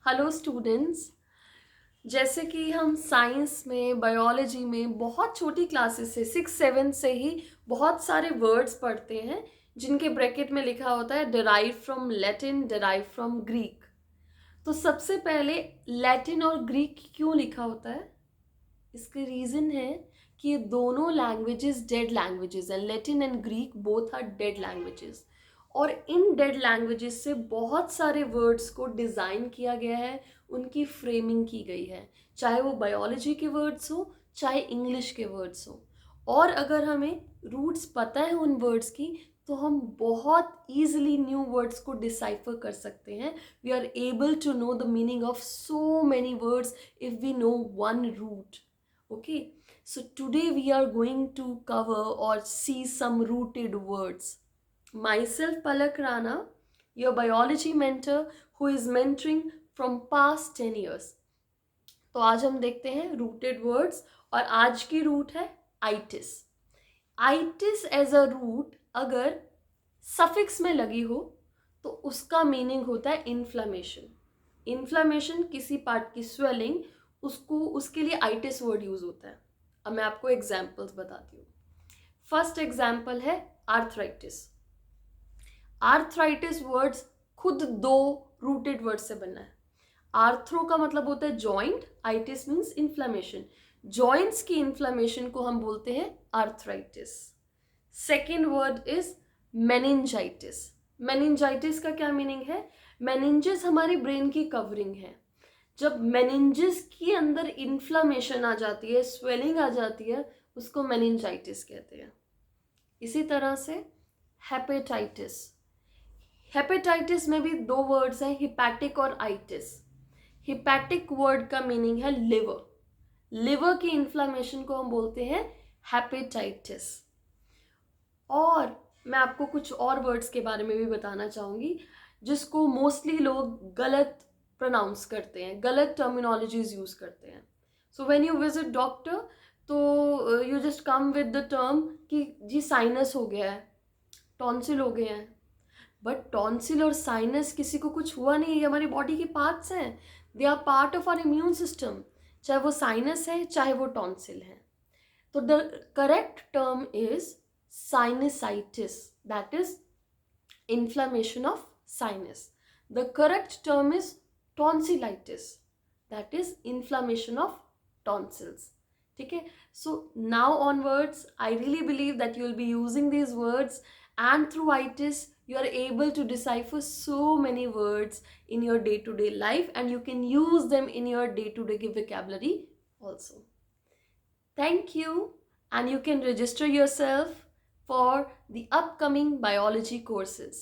Hello students. जैसे कि हम साइंस में, बायोलॉजी में बहुत छोटी क्लासेस से 6-7 से ही बहुत सारे वर्ड्स पढ़ते हैं जिनके ब्रैकेट में लिखा होता है derive from Latin, derive from Greek. तो सबसे पहले लैटिन और ग्रीक क्यों लिखा होता है? इसके रीज़न है कि ये दोनों लैंग्वेजेस डेड लैंग्वेजेस हैं। Latin and Greek both are dead languages, और इन डेड लैंग्वेजेस से बहुत सारे वर्ड्स को डिज़ाइन किया गया है, उनकी फ्रेमिंग की गई है, चाहे वो बायोलॉजी के वर्ड्स हो, चाहे इंग्लिश के वर्ड्स हो। और अगर हमें रूट्स पता है उन वर्ड्स की, तो हम बहुत ईजिली न्यू वर्ड्स को डिसाइफर कर सकते हैं। We are able to know the meaning of so many words if we know one root. Okay, so today we are going to cover or see some rooted words. Myself, Palak Rana, your biology mentor who is mentoring from past 10 years. तो आज हम देखते हैं rooted words, और आज की root है itis. itis as a root अगर सफिक्स में लगी हो तो उसका मीनिंग होता है इन्फ्लामेशन. इन्फ्लामेशन, किसी पार्ट की स्वेलिंग, उसको उसके लिए आइटिस वर्ड यूज होता है. अब मैं आपको एग्जाम्पल्स बताती हूँ. फर्स्ट एग्जाम्पल है आर्थराइटिस. आर्थराइटिस वर्ड्स खुद दो रूटेड वर्ड से बना है. आर्थ्रो का मतलब होता है joint, itis means inflammation. Joints की इन्फ्लामेशन को हम बोलते हैं arthritis. Second word is meningitis. Meningitis का क्या मीनिंग है? मेनिंजेस हमारी ब्रेन की कवरिंग है. जब मेनिंजेस के अंदर इन्फ्लामेशन आ जाती है, स्वेलिंग आ जाती है, उसको मेनिंजाइटिस कहते हैं. इसी तरह से हेपेटाइटिस. हेपेटाइटिस में भी दो वर्ड्स हैं, हिपैटिक और आइटिस. हिपैटिक वर्ड का मीनिंग है लिवर. लिवर की इन्फ्लामेशन को हम बोलते हैं हेपेटाइटिस. और मैं आपको कुछ और वर्ड्स के बारे में भी बताना चाहूँगी जिसको मोस्टली लोग गलत प्रोनाउंस करते हैं, गलत टर्मिनोलॉजीज यूज़ करते हैं. So when you visit doctor, तो you just come with the term कि जी साइनस हो गया है, टॉन्सिल हो गया है. बट टॉन्सिल और साइनस किसी को कुछ हुआ नहीं है, ये हमारी बॉडी के पार्ट्स हैं. They are part of our immune system, चाहे वो साइनस है चाहे वो टॉन्सिल है. तो the correct term is sinusitis, that is inflammation of sinus. The correct term is tonsillitis, that is inflammation of tonsils. ठीक है. So now onwards I really believe that you will be using these words, and through itis you are able to decipher so many words in your day-to-day life, and you can use them in your day-to-day vocabulary also. Thank you, and you can register yourself for the upcoming biology courses.